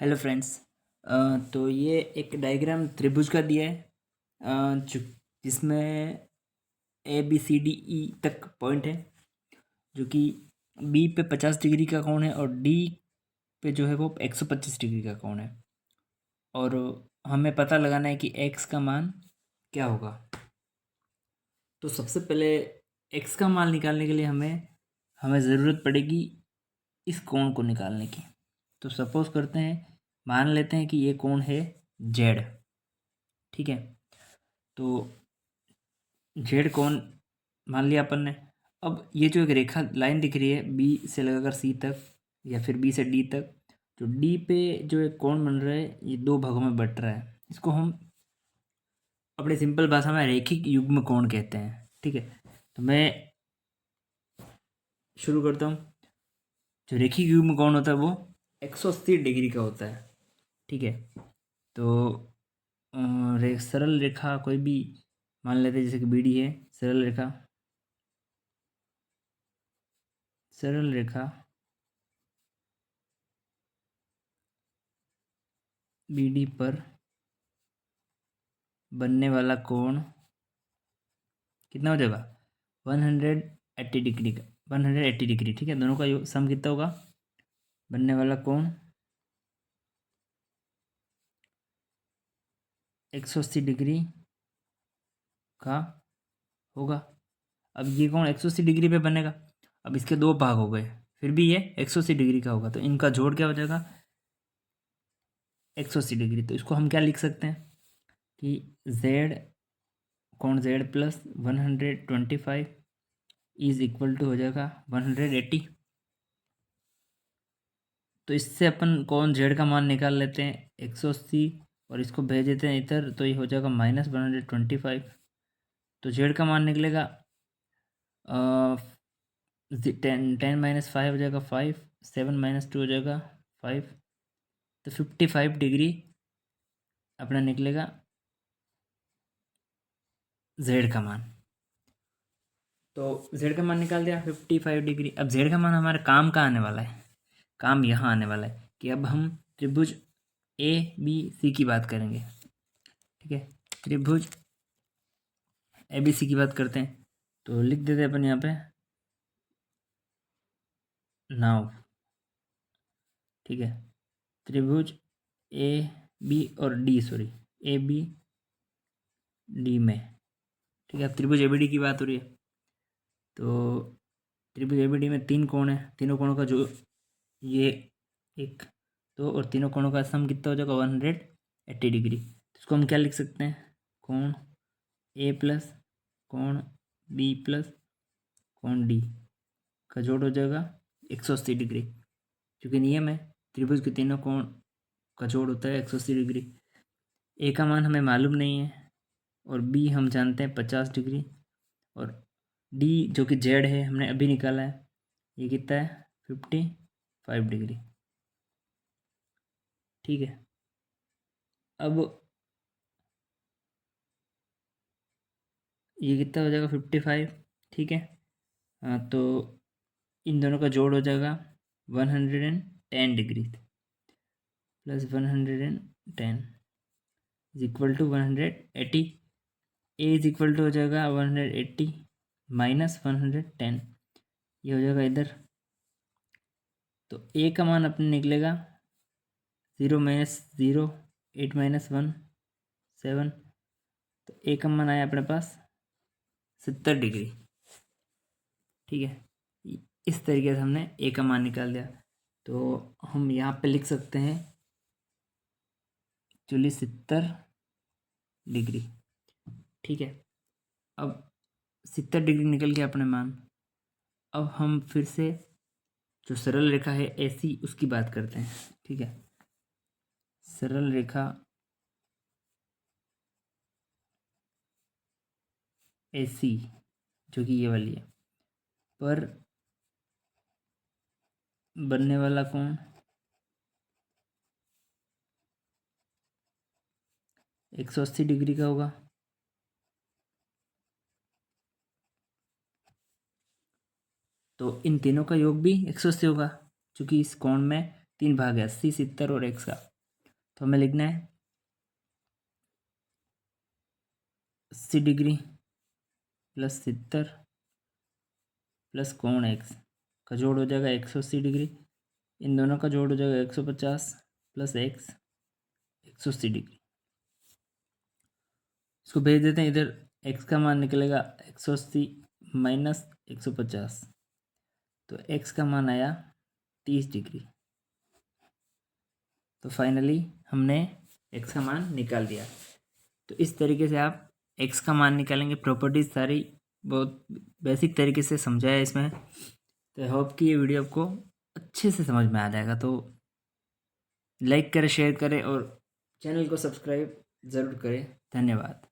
Hello friends. तो ये एक डायग्राम त्रिभुज का दिया है, जिसमें A B C D E तक पॉइंट है, जो कि बी पे 50 डिग्री का कोण है और डी पे जो है वो 125 डिग्री का कोण है। और हमें पता लगाना है कि एक्स का मान क्या होगा। तो सबसे पहले एक्स का मान निकालने के लिए हमें ज़रूरत पड़ेगी इस कोण को निकालने की। तो सपोज करते हैं, मान लेते हैं कि ये कोण है जेड। ठीक है, तो जेड कोण मान लिया अपन ने। अब ये जो एक रेखा लाइन दिख रही है बी से लगाकर सी तक या फिर बी से डी तक, जो डी पे जो एक कोण बन रहा है ये दो भागों में बट रहा है। इसको हम अपने सिंपल भाषा में रैखिक युग्म कोण कहते हैं। ठीक है, तो मैं शुरू करता हूँ। जो रैखिक युग्म कोण होता है वो 180 डिग्री का होता है। ठीक है, तो सरल रेखा कोई भी मान लेते हैं, जैसे कि बी डी है। सरल रेखा बी डी पर बनने वाला कोण कितना हो जाएगा? 180 डिग्री का, 180 डिग्री। ठीक है, दोनों का सम कितना होगा? बनने वाला कोण 180 डिग्री का होगा। अब ये कोण 180 डिग्री पे बनेगा। अब इसके दो भाग हो गए, फिर भी ये 180 डिग्री का होगा, तो इनका जोड़ क्या हो जाएगा? 180 डिग्री। तो इसको हम क्या लिख सकते हैं कि जेड कोण Z plus 125 is equal to हो जाएगा 180। तो इससे अपन कौन जेड का मान निकाल लेते हैं 180, और इसको भेज देते हैं इधर, तो ये हो जाएगा -125। तो जेड का मान निकलेगा 10 - 5 हो जाएगा 5, 7 - 2 हो जाएगा 5। तो 55 डिग्री अपना निकलेगा जेड का मान। तो जेड का मान निकाल दिया 55 डिग्री। अब जेड का मान हमारे काम का आने वाला है, काम यहाँ आने वाला है कि अब हम त्रिभुज ए बी सी की बात करेंगे। ठीक है, त्रिभुज ए बी सी की बात करते हैं, तो लिख देते हैं अपन यहाँ पे नाव। ठीक है, त्रिभुज ए बी और D, sorry A B D में। ठीक है, अब त्रिभुज ए बी डी की बात हो रही है, तो त्रिभुज ए बी डी में तीन कोण है। तीनों कोणों का जो ये एक दो और तीनों कोणों का सम कितना हो जाएगा? 180 डिग्री। तो इसको हम क्या लिख सकते हैं? कोण ए प्लस कोण बी प्लस कोण डी का जोड़ हो जाएगा 180 डिग्री। क्योंकि नियम है त्रिभुज के तीनों कोण का जोड़ होता है 180 डिग्री। ए का मान हमें मालूम नहीं है और बी हम जानते हैं 50 डिग्री, और डी जो कि जेड है हमने अभी निकाला है, ये कितना है? 55 डिग्री। ठीक है, अब ये कितना हो जाएगा? 55। ठीक है, तो इन दोनों का जोड़ हो जाएगा 110 degree plus 110 is equal to 180। A is equal to हो जाएगा 180 माइनस 110, ये हो जाएगा इधर। तो ए का मान अपने निकलेगा 0 - 0, 8 - 1 7। तो ए का मान आया अपने पास 70 डिग्री। ठीक है, इस तरीके से हमने ए का मान निकाल दिया। तो हम यहाँ पे लिख सकते हैं एक्चुअली 70 डिग्री। ठीक है, अब 70 डिग्री निकल गया अपने मान। अब हम फिर से जो सरल रेखा है ऐसी उसकी बात करते हैं। ठीक है, सरल रेखा ऐसी जो कि ये वाली है पर बनने वाला कोण 180 डिग्री का होगा। तो इन तीनों का योग भी 180 होगा, क्योंकि इस कोण में तीन भाग है, 80, 70 और 1 का। तो हमें लिखना है 80 डिग्री प्लस 70 प्लस कोण x का जोड़ हो जाएगा 180 डिग्री, इन दोनों का जोड़ हो जाएगा 150 प्लस x 180 डिग्री। इसको भेज देते हैं इधर, x का मान निकलेगा 180 माइनस 150, तो x का मान आया 30 डिग्री। तो फाइनली हमने x का मान निकाल दिया। तो इस तरीके से आप x का मान निकालेंगे। प्रॉपर्टीज सारी बहुत बेसिक तरीके से समझाया है इसमें। तो आई होप कि ये वीडियो आपको अच्छे से समझ में आ जाएगा। तो लाइक करें, शेयर करें और चैनल को सब्सक्राइब ज़रूर करें। धन्यवाद।